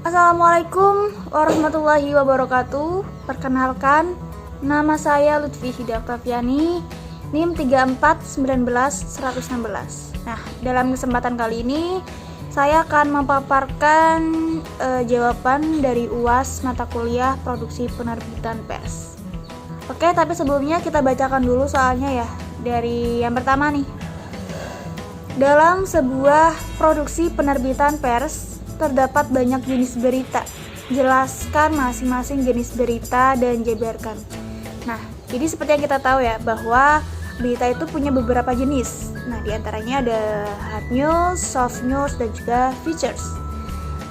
Assalamualaikum warahmatullahi wabarakatuh. Perkenalkan, nama saya Lutfi Hidayatullah, NIM 34191116. Nah, dalam kesempatan kali ini saya akan memaparkan jawaban dari UAS mata kuliah Produksi Penerbitan Pers. Oke, tapi sebelumnya kita bacakan dulu soalnya ya. Dari yang pertama nih. Dalam sebuah produksi penerbitan pers terdapat banyak jenis berita. Jelaskan masing-masing jenis berita dan jabarkan. Nah, jadi seperti yang kita tahu ya, bahwa berita itu punya beberapa jenis. Nah, diantaranya ada hard news, soft news, dan juga features.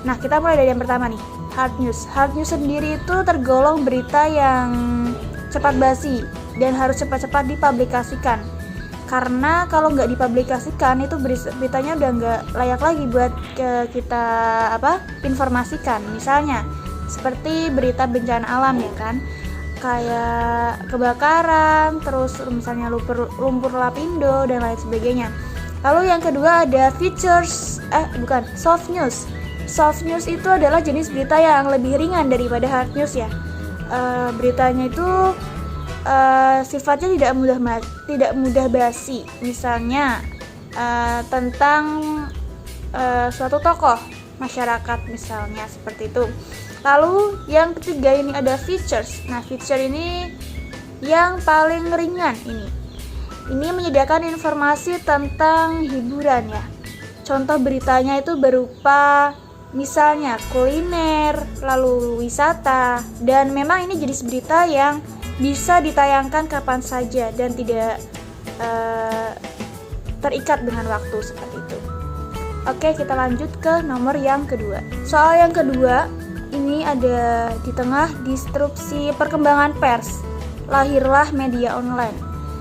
Nah, kita mulai dari yang pertama nih, hard news. Hard news sendiri itu tergolong berita yang cepat basi dan harus cepat-cepat dipublikasikan. Karena kalau nggak dipublikasikan itu beritanya udah nggak layak lagi buat kita informasikan. Misalnya seperti berita bencana alam ya kan, kayak kebakaran, terus misalnya lumpur lapindo dan lain sebagainya. Lalu yang kedua ada soft news. Soft news itu adalah jenis berita yang lebih ringan daripada hard news ya. Beritanya itu sifatnya tidak mudah basi. Misalnya tentang suatu tokoh masyarakat misalnya, seperti itu. Lalu yang ketiga ini ada features. Nah, feature ini yang paling ringan ini. Ini menyediakan informasi tentang hiburan ya. Contoh beritanya itu berupa misalnya kuliner, lalu wisata, dan memang ini jenis berita yang bisa ditayangkan kapan saja dan tidak terikat dengan waktu seperti itu. Oke, kita lanjut ke nomor yang kedua. Soal yang kedua, ini ada di tengah disrupsi perkembangan pers, lahirlah media online.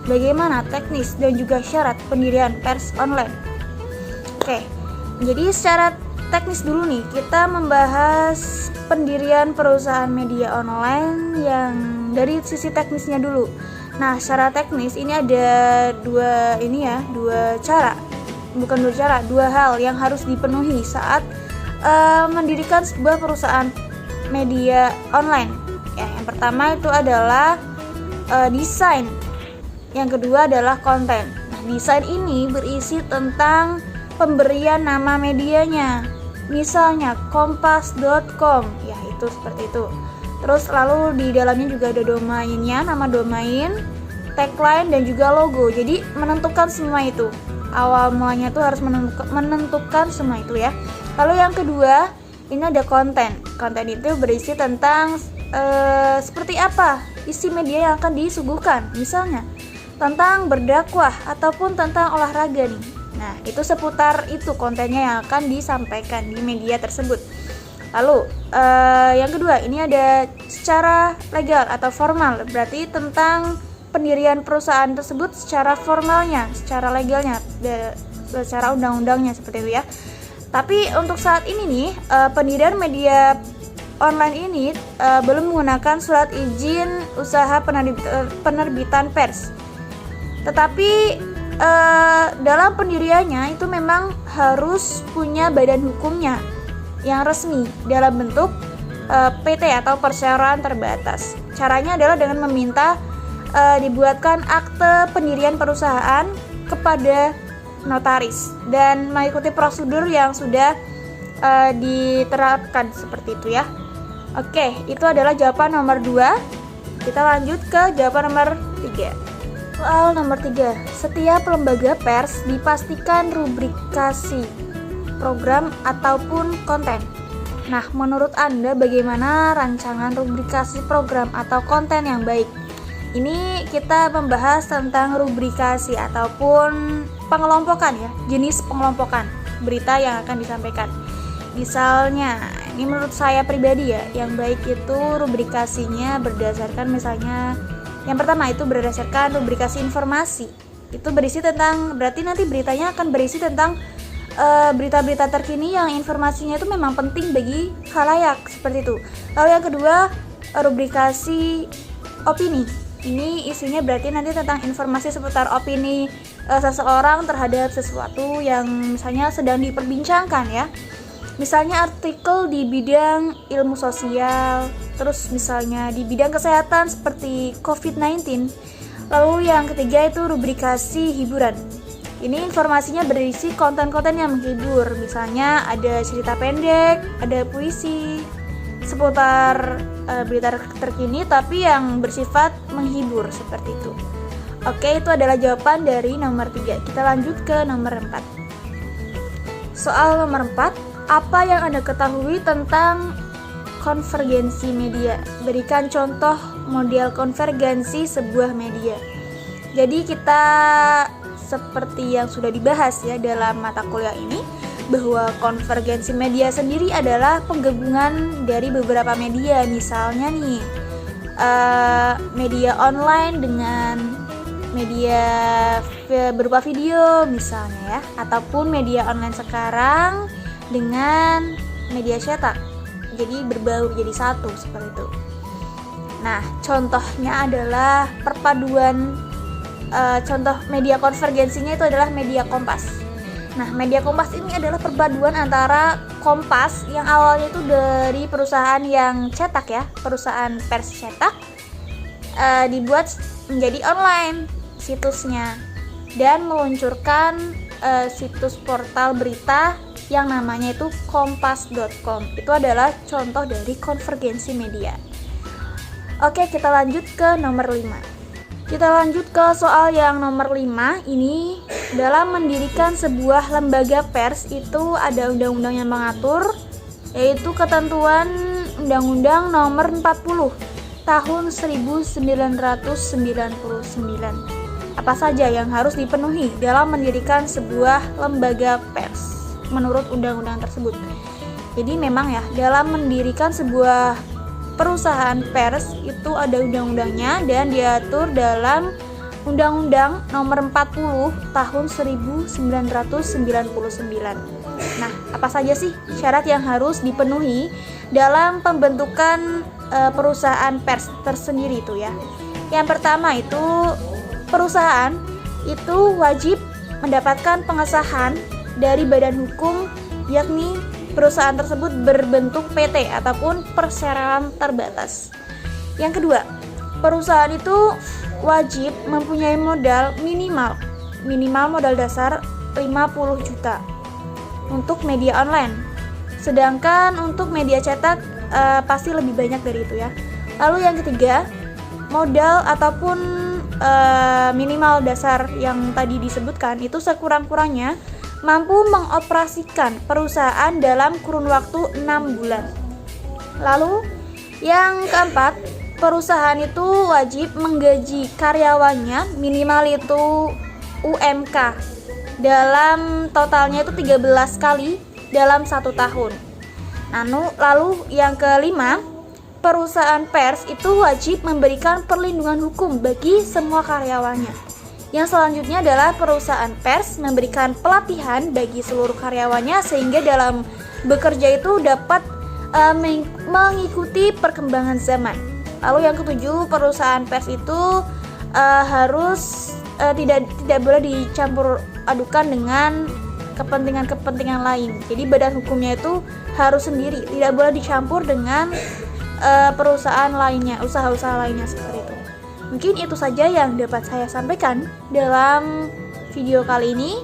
Bagaimana teknis dan juga syarat pendirian pers online? Oke, jadi secara teknis dulu nih, kita membahas pendirian perusahaan media online yang dari sisi teknisnya dulu. Nah, secara teknis ini ada dua hal yang harus dipenuhi saat mendirikan sebuah perusahaan media online. Ya, yang pertama itu adalah desain. Yang kedua adalah konten. Nah, desain ini berisi tentang pemberian nama medianya. Misalnya kompas.com, ya itu seperti itu. Terus lalu di dalamnya juga ada domainnya, nama domain, tagline, dan juga logo. Jadi menentukan semua itu. Awal mulanya tuh harus menentukan semua itu ya. Lalu yang kedua, ini ada konten. Konten itu berisi tentang seperti apa isi media yang akan disuguhkan. Misalnya tentang berdakwah ataupun tentang olahraga nih. Nah, itu seputar itu kontennya yang akan disampaikan di media tersebut. Lalu yang kedua, ini ada secara legal atau formal, berarti tentang pendirian perusahaan tersebut secara formalnya, secara legalnya, secara undang-undangnya seperti itu ya. Tapi untuk saat ini nih, pendirian media online ini belum menggunakan surat izin usaha penerbitan pers. Tetapi dalam pendiriannya itu memang harus punya badan hukumnya yang resmi dalam bentuk PT atau perseroan terbatas. Caranya adalah dengan meminta dibuatkan akte pendirian perusahaan kepada notaris dan mengikuti prosedur yang sudah diterapkan seperti itu ya. Oke, itu adalah jawaban nomor 2. Kita lanjut ke jawaban nomor 3. Soal nomor 3. Setiap lembaga pers dipastikan rubrikasi program ataupun konten. Nah, menurut Anda bagaimana rancangan rubrikasi program atau konten yang baik? Ini kita membahas tentang rubrikasi ataupun pengelompokan ya, jenis pengelompokan berita yang akan disampaikan. Misalnya, ini menurut saya pribadi ya, yang baik itu rubrikasinya berdasarkan misalnya yang pertama itu berdasarkan rubrikasi informasi. Itu berisi tentang, berarti nanti beritanya akan berisi tentang berita-berita terkini yang informasinya itu memang penting bagi khalayak, seperti itu. Lalu yang kedua, rubrikasi opini. Ini isinya berarti nanti tentang informasi seputar opini seseorang terhadap sesuatu yang misalnya sedang diperbincangkan ya. Misalnya artikel di bidang ilmu sosial, terus misalnya di bidang kesehatan seperti COVID-19. Lalu yang ketiga itu rubrikasi hiburan. Ini informasinya berisi konten-konten yang menghibur, misalnya ada cerita pendek, ada puisi, seputar berita terkini tapi yang bersifat menghibur seperti itu. Oke, itu adalah jawaban dari nomor 3. Kita lanjut ke nomor 4. Soal nomor 4, apa yang Anda ketahui tentang konvergensi media? Berikan contoh model konvergensi sebuah media. Jadi kita seperti yang sudah dibahas ya dalam mata kuliah ini, bahwa konvergensi media sendiri adalah penggabungan dari beberapa media. Misalnya nih, media online dengan media berupa video misalnya ya, ataupun media online sekarang dengan media cetak. Jadi berbaur jadi satu seperti itu. Nah, contohnya adalah perpaduan. Contoh media konvergensinya itu adalah media Kompas. Nah, media Kompas ini adalah perpaduan antara Kompas yang awalnya itu dari perusahaan yang cetak ya, perusahaan pers cetak, dibuat menjadi online situsnya dan meluncurkan situs portal berita yang namanya itu kompas.com. Itu adalah contoh dari konvergensi media. Oke, kita lanjut ke nomor 5. Kita lanjut ke soal yang nomor 5. Ini dalam mendirikan sebuah lembaga pers itu ada undang-undang yang mengatur, yaitu ketentuan Undang-Undang Nomor 40 Tahun 1999. Apa saja yang harus dipenuhi dalam mendirikan sebuah lembaga pers menurut undang-undang tersebut? Jadi memang ya, dalam mendirikan sebuah perusahaan pers itu ada undang-undangnya dan diatur dalam Undang-Undang Nomor 40 Tahun 1999. Nah, apa saja sih syarat yang harus dipenuhi dalam pembentukan perusahaan pers tersendiri itu ya? Yang pertama itu, perusahaan itu wajib mendapatkan pengesahan dari badan hukum, yakni perusahaan tersebut berbentuk PT ataupun perseroan terbatas. Yang kedua, perusahaan itu wajib mempunyai modal minimal modal dasar 50 juta untuk media online. Sedangkan untuk media cetak pasti lebih banyak dari itu ya. Lalu yang ketiga, modal ataupun minimal dasar yang tadi disebutkan itu sekurang-kurangnya mampu mengoperasikan perusahaan dalam kurun waktu 6 bulan. Lalu yang keempat, perusahaan itu wajib menggaji karyawannya minimal itu UMK dalam totalnya itu 13 kali dalam 1 tahun. Lalu yang kelima, perusahaan pers itu wajib memberikan perlindungan hukum bagi semua karyawannya. Yang selanjutnya adalah perusahaan pers memberikan pelatihan bagi seluruh karyawannya sehingga dalam bekerja itu dapat mengikuti perkembangan zaman. Lalu yang ketujuh, perusahaan pers itu harus tidak boleh dicampur adukan dengan kepentingan-kepentingan lain. Jadi badan hukumnya itu harus sendiri, tidak boleh dicampur dengan perusahaan lainnya, usaha-usaha lainnya seperti itu. Mungkin itu saja yang dapat saya sampaikan dalam video kali ini.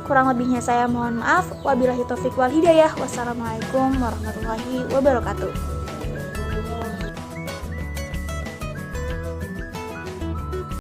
Kurang lebihnya saya mohon maaf. Wabillahi taufiq wal hidayah. Wassalamualaikum warahmatullahi wabarakatuh.